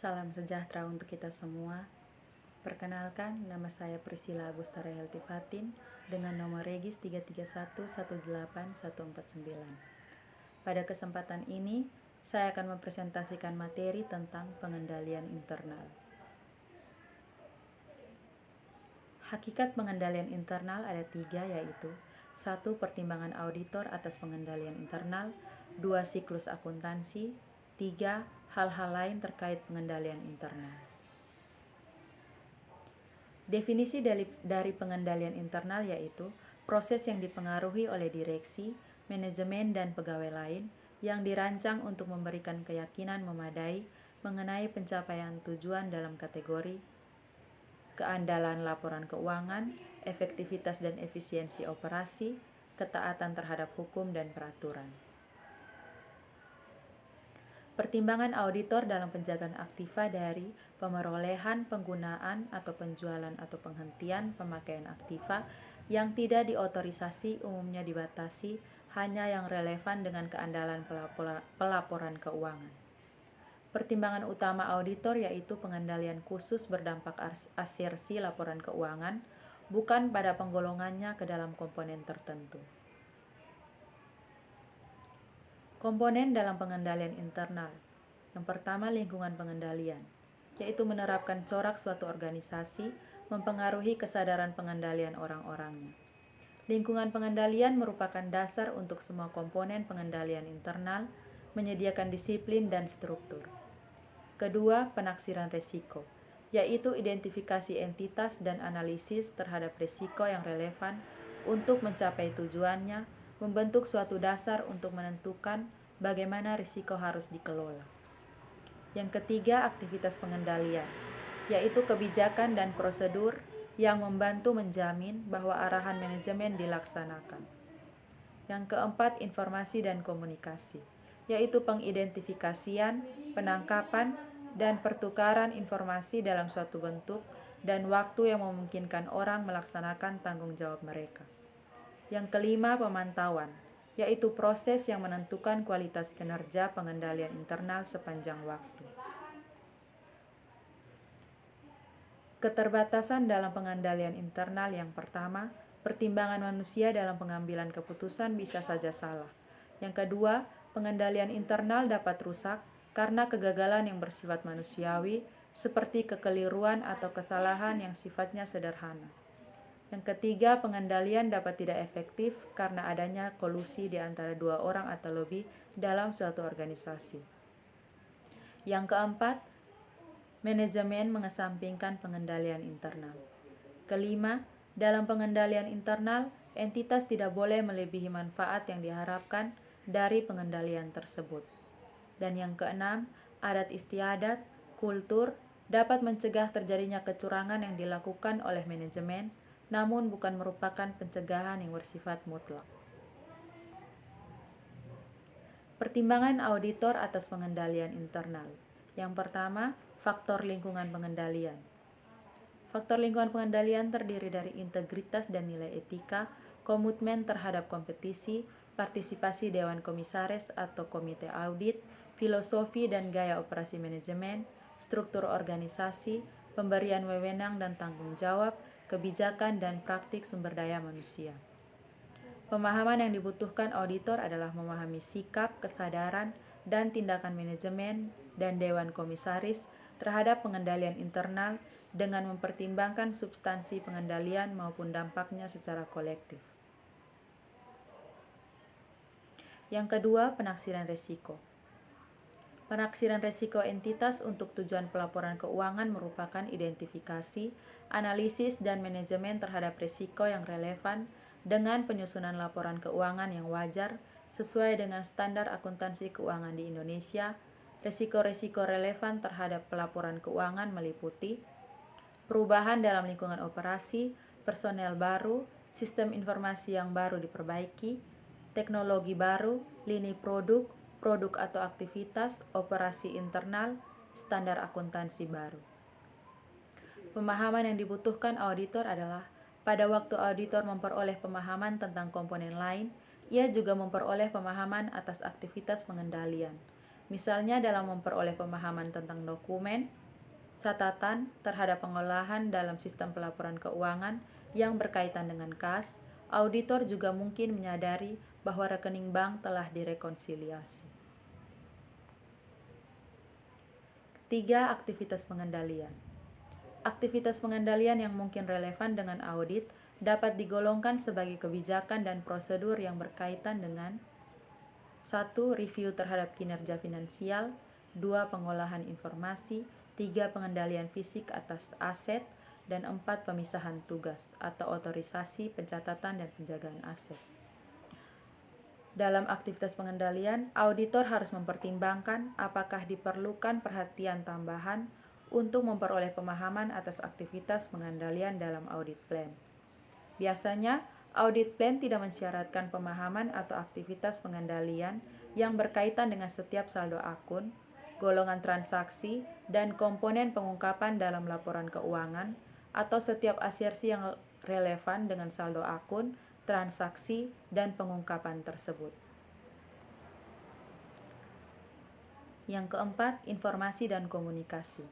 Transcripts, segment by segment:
Salam sejahtera untuk kita semua. Perkenalkan, nama saya Priscilla Agustara Heltifatin dengan nomor Regis 331818149. Pada kesempatan ini, saya akan mempresentasikan materi tentang pengendalian internal. Hakikat pengendalian internal ada 3, yaitu 1. Pertimbangan auditor atas pengendalian internal, 2. Siklus akuntansi, 3. Hal-hal lain terkait pengendalian internal. Definisi dari pengendalian internal yaitu proses yang dipengaruhi oleh direksi, manajemen, dan pegawai lain yang dirancang untuk memberikan keyakinan memadai mengenai pencapaian tujuan dalam kategori keandalan laporan keuangan, efektivitas dan efisiensi operasi, ketaatan terhadap hukum dan peraturan. Pertimbangan auditor dalam penjagaan aktiva dari pemerolehan, penggunaan, atau penjualan atau penghentian pemakaian aktiva yang tidak diotorisasi umumnya dibatasi hanya yang relevan dengan keandalan pelaporan keuangan. Pertimbangan utama auditor yaitu pengendalian khusus berdampak asersi laporan keuangan, bukan pada penggolongannya ke dalam komponen tertentu. Komponen dalam pengendalian internal. Yang pertama, lingkungan pengendalian, yaitu menerapkan corak suatu organisasi mempengaruhi kesadaran pengendalian orang-orangnya. Lingkungan pengendalian merupakan dasar untuk semua komponen pengendalian internal, menyediakan disiplin dan struktur. Kedua, penaksiran risiko, yaitu identifikasi entitas dan analisis terhadap risiko yang relevan untuk mencapai tujuannya, membentuk suatu dasar untuk menentukan bagaimana risiko harus dikelola. Yang ketiga, aktivitas pengendalian, yaitu kebijakan dan prosedur yang membantu menjamin bahwa arahan manajemen dilaksanakan. Yang keempat, informasi dan komunikasi, yaitu pengidentifikasian, penangkapan, dan pertukaran informasi dalam suatu bentuk dan waktu yang memungkinkan orang melaksanakan tanggung jawab mereka. Yang kelima, pemantauan, yaitu proses yang menentukan kualitas kinerja pengendalian internal sepanjang waktu. Keterbatasan dalam pengendalian internal yang pertama, pertimbangan manusia dalam pengambilan keputusan bisa saja salah. Yang kedua, pengendalian internal dapat rusak karena kegagalan yang bersifat manusiawi, seperti kekeliruan atau kesalahan yang sifatnya sederhana. Yang ketiga, pengendalian dapat tidak efektif karena adanya kolusi di antara 2 orang atau lebih dalam suatu organisasi. Yang keempat, manajemen mengesampingkan pengendalian internal. Kelima, dalam pengendalian internal, entitas tidak boleh melebihi manfaat yang diharapkan dari pengendalian tersebut. Dan yang keenam, adat istiadat, kultur, dapat mencegah terjadinya kecurangan yang dilakukan oleh manajemen, namun bukan merupakan pencegahan yang bersifat mutlak. Pertimbangan auditor atas pengendalian internal. Yang pertama, faktor lingkungan pengendalian. Faktor lingkungan pengendalian terdiri dari integritas dan nilai etika, komitmen terhadap kompetisi, partisipasi Dewan Komisaris atau Komite Audit, filosofi dan gaya operasi manajemen, struktur organisasi, pemberian wewenang dan tanggung jawab, kebijakan dan praktik sumber daya manusia. Pemahaman yang dibutuhkan auditor adalah memahami sikap, kesadaran, dan tindakan manajemen dan Dewan Komisaris terhadap pengendalian internal dengan mempertimbangkan substansi pengendalian maupun dampaknya secara kolektif. Yang kedua, penaksiran risiko. Penaksiran risiko entitas untuk tujuan pelaporan keuangan merupakan identifikasi, analisis, dan manajemen terhadap risiko yang relevan dengan penyusunan laporan keuangan yang wajar sesuai dengan standar akuntansi keuangan di Indonesia. Risiko-risiko relevan terhadap pelaporan keuangan meliputi perubahan dalam lingkungan operasi, personel baru, sistem informasi yang baru diperbaiki, teknologi baru, lini produk atau aktivitas, operasi internal, standar akuntansi baru. Pemahaman yang dibutuhkan auditor adalah pada waktu auditor memperoleh pemahaman tentang komponen lain, ia juga memperoleh pemahaman atas aktivitas pengendalian. misalnya dalam memperoleh pemahaman tentang dokumen, catatan terhadap pengolahan dalam sistem pelaporan keuangan yang berkaitan dengan kas. Auditor juga mungkin menyadari bahwa rekening bank telah direkonsiliasi. 3. Aktivitas pengendalian. Aktivitas pengendalian yang mungkin relevan dengan audit dapat digolongkan sebagai kebijakan dan prosedur yang berkaitan dengan 1. Review terhadap kinerja finansial, 2. Pengolahan informasi, 3. Pengendalian fisik atas aset, dan 4. Pemisahan tugas atau otorisasi pencatatan dan penjagaan aset. Dalam aktivitas pengendalian, auditor harus mempertimbangkan apakah diperlukan perhatian tambahan untuk memperoleh pemahaman atas aktivitas pengendalian dalam audit plan. Biasanya, audit plan tidak mensyaratkan pemahaman atau aktivitas pengendalian yang berkaitan dengan setiap saldo akun, golongan transaksi, dan komponen pengungkapan dalam laporan keuangan, atau setiap asersi yang relevan dengan saldo akun, transaksi, dan pengungkapan tersebut. Yang keempat, informasi dan komunikasi.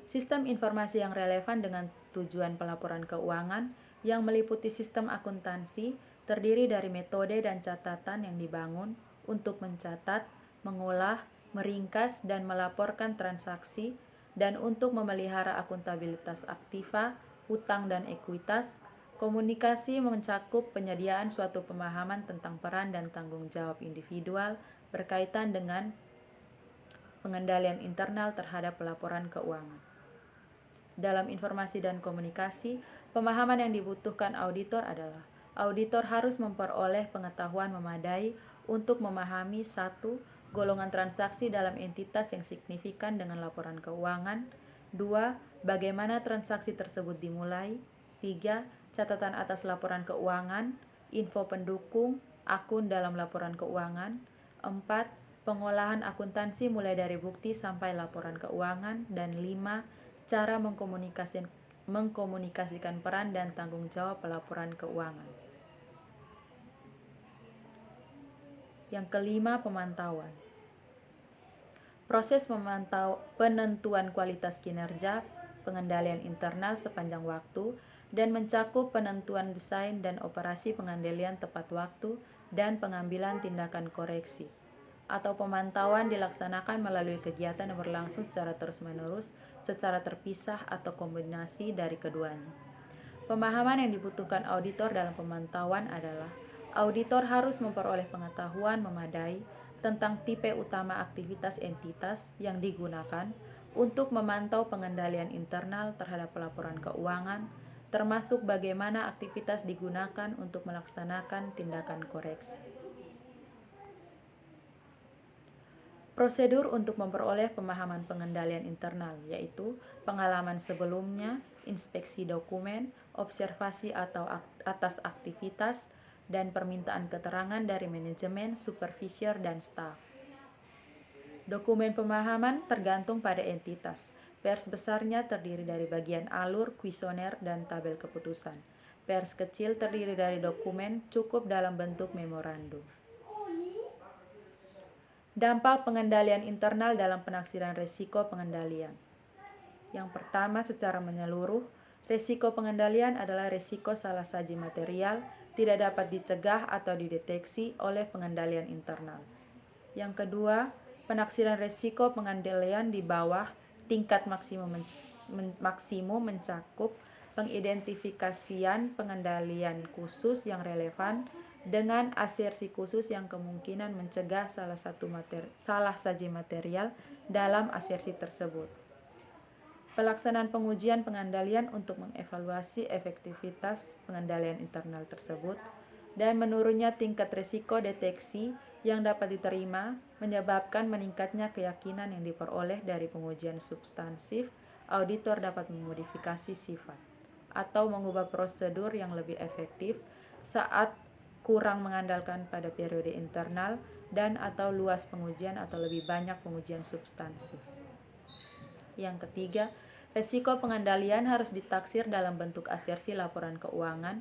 Sistem informasi yang relevan dengan tujuan pelaporan keuangan yang meliputi sistem akuntansi terdiri dari metode dan catatan yang dibangun untuk mencatat, mengolah, meringkas, dan melaporkan transaksi, dan untuk memelihara akuntabilitas aktiva, utang, dan ekuitas. Komunikasi mencakup penyediaan suatu pemahaman tentang peran dan tanggung jawab individual berkaitan dengan pengendalian internal terhadap pelaporan keuangan. Dalam informasi dan komunikasi, pemahaman yang dibutuhkan auditor adalah auditor harus memperoleh pengetahuan memadai untuk memahami 1. Golongan transaksi dalam entitas yang signifikan dengan laporan keuangan, 2. Bagaimana transaksi tersebut dimulai, 3. Catatan atas laporan keuangan, info pendukung, akun dalam laporan keuangan, 4. Pengolahan akuntansi mulai dari bukti sampai laporan keuangan, dan 5. Cara mengkomunikasikan peran dan tanggung jawab pelaporan keuangan. Yang kelima, pemantauan. Proses penentuan kualitas kinerja pengendalian internal sepanjang waktu dan mencakup penentuan desain dan operasi pengendalian tepat waktu dan pengambilan tindakan koreksi, atau pemantauan dilaksanakan melalui kegiatan yang berlangsung secara terus-menerus, secara terpisah, atau kombinasi dari keduanya. Pemahaman yang dibutuhkan auditor dalam pemantauan adalah auditor harus memperoleh pengetahuan memadai tentang tipe utama aktivitas entitas yang digunakan untuk memantau pengendalian internal terhadap pelaporan keuangan, termasuk bagaimana aktivitas digunakan untuk melaksanakan tindakan koreksi. Prosedur untuk memperoleh pemahaman pengendalian internal yaitu pengalaman sebelumnya, inspeksi dokumen, observasi atau atas aktivitas, dan permintaan keterangan dari manajemen, supervisor, dan staf. Dokumen pemahaman tergantung pada entitas. Pers besarnya terdiri dari bagian alur, kuesioner, dan tabel keputusan. Pers kecil terdiri dari dokumen cukup dalam bentuk memorandum. Dampak pengendalian internal dalam penaksiran risiko pengendalian. Yang pertama, secara menyeluruh, risiko pengendalian adalah risiko salah saji material tidak dapat dicegah atau dideteksi oleh pengendalian internal. Yang kedua, penaksiran risiko pengendalian di bawah tingkat maksimum mencakup pengidentifikasian pengendalian khusus yang relevan dengan asersi khusus yang kemungkinan mencegah salah saji material dalam asersi tersebut. Pelaksanaan pengujian pengendalian untuk mengevaluasi efektivitas pengendalian internal tersebut dan menurunnya tingkat risiko deteksi yang dapat diterima menyebabkan meningkatnya keyakinan yang diperoleh dari pengujian substansif. Auditor dapat memodifikasi sifat atau mengubah prosedur yang lebih efektif saat kurang mengandalkan pada periode internal dan atau luas pengujian atau lebih banyak pengujian substansif. Yang ketiga, risiko pengendalian harus ditaksir dalam bentuk asersi laporan keuangan,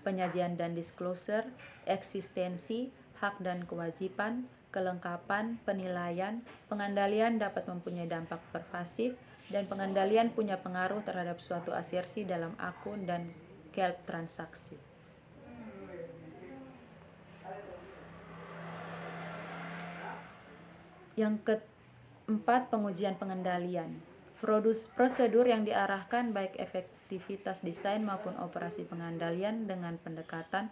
penyajian dan disclosure, eksistensi, hak dan kewajiban, kelengkapan, penilaian, pengendalian dapat mempunyai dampak pervasif, dan pengendalian punya pengaruh terhadap suatu asersi dalam akun dan kelp transaksi. Yang keempat, pengujian pengendalian. Prosedur yang diarahkan baik efektivitas desain maupun operasi pengendalian dengan pendekatan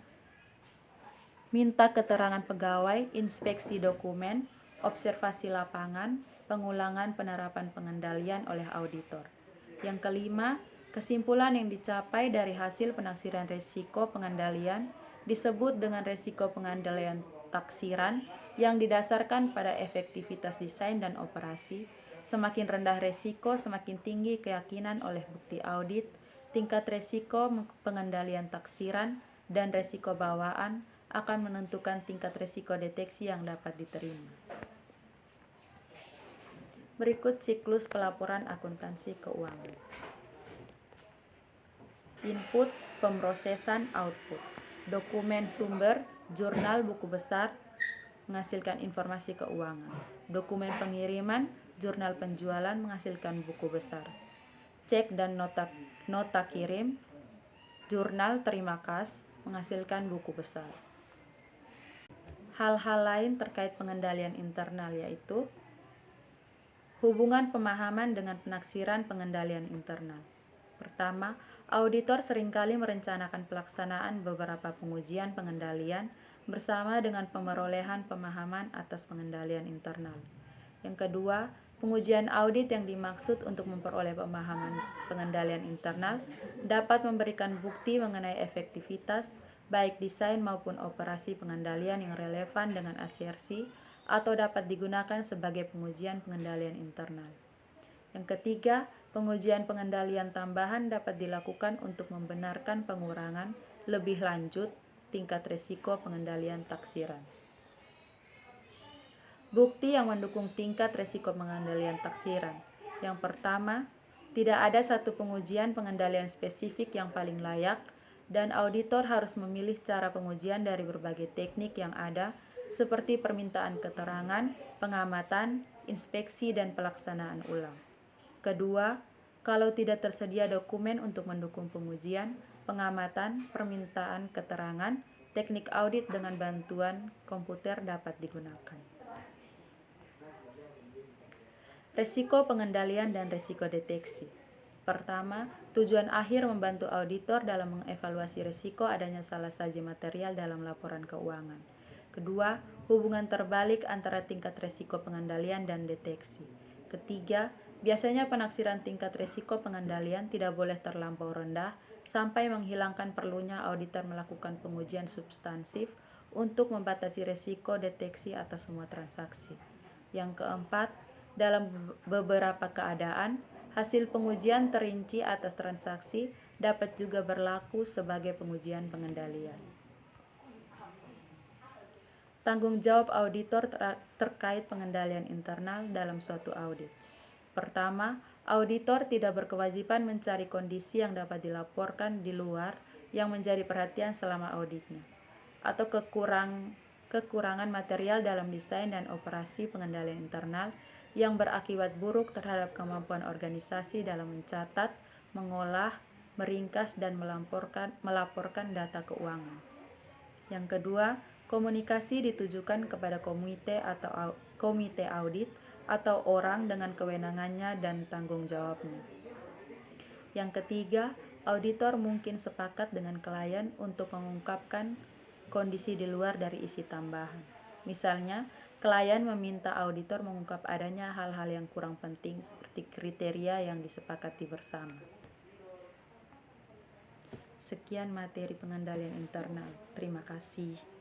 minta keterangan pegawai, inspeksi dokumen, observasi lapangan, pengulangan penerapan pengendalian oleh auditor. Yang kelima, kesimpulan yang dicapai dari hasil penaksiran risiko pengendalian disebut dengan risiko pengendalian taksiran yang didasarkan pada efektivitas desain dan operasi. Semakin rendah risiko, semakin tinggi keyakinan oleh bukti audit, tingkat risiko pengendalian taksiran, dan risiko bawaan akan menentukan tingkat risiko deteksi yang dapat diterima. Berikut siklus pelaporan akuntansi keuangan. Input, pemrosesan, output. Dokumen sumber, jurnal buku besar, menghasilkan informasi keuangan. Dokumen pengiriman, jurnal penjualan menghasilkan buku besar. Cek dan nota kirim, jurnal terima kas menghasilkan buku besar. Hal-hal lain terkait pengendalian internal yaitu hubungan pemahaman dengan penaksiran pengendalian internal. Pertama, auditor seringkali merencanakan pelaksanaan beberapa pengujian pengendalian bersama dengan pemerolehan pemahaman atas pengendalian internal. Yang kedua, pengujian audit yang dimaksud untuk memperoleh pemahaman pengendalian internal dapat memberikan bukti mengenai efektivitas baik desain maupun operasi pengendalian yang relevan dengan asersi atau dapat digunakan sebagai pengujian pengendalian internal. Yang ketiga, pengujian pengendalian tambahan dapat dilakukan untuk membenarkan pengurangan lebih lanjut tingkat risiko pengendalian taksiran. Bukti yang mendukung tingkat risiko pengendalian taksiran. Yang pertama, tidak ada satu pengujian pengendalian spesifik yang paling layak, dan auditor harus memilih cara pengujian dari berbagai teknik yang ada, seperti permintaan keterangan, pengamatan, inspeksi, dan pelaksanaan ulang. Kedua, kalau tidak tersedia dokumen untuk mendukung pengujian, pengamatan, permintaan keterangan, teknik audit dengan bantuan komputer dapat digunakan. Risiko pengendalian dan risiko deteksi. Pertama, tujuan akhir membantu auditor dalam mengevaluasi risiko adanya salah saji material dalam laporan keuangan. Kedua, hubungan terbalik antara tingkat risiko pengendalian dan deteksi. Ketiga, biasanya penaksiran tingkat risiko pengendalian tidak boleh terlampau rendah sampai menghilangkan perlunya auditor melakukan pengujian substansif untuk membatasi risiko deteksi atas semua transaksi. Yang keempat, dalam beberapa keadaan, hasil pengujian terinci atas transaksi dapat juga berlaku sebagai pengujian pengendalian. Tanggung jawab auditor terkait pengendalian internal dalam suatu audit. Pertama, auditor tidak berkewajiban mencari kondisi yang dapat dilaporkan di luar yang menjadi perhatian selama auditnya, atau kekurangan material dalam desain dan operasi pengendalian internal yang berakibat buruk terhadap kemampuan organisasi dalam mencatat, mengolah, meringkas, dan melaporkan data keuangan. Yang kedua, komunikasi ditujukan kepada komite audit atau orang dengan kewenangannya dan tanggung jawabnya. Yang ketiga, auditor mungkin sepakat dengan klien untuk mengungkapkan kondisi di luar dari isi tambahan. Misalnya, klien meminta auditor mengungkap adanya hal-hal yang kurang penting seperti kriteria yang disepakati bersama. Sekian materi pengendalian internal. Terima kasih.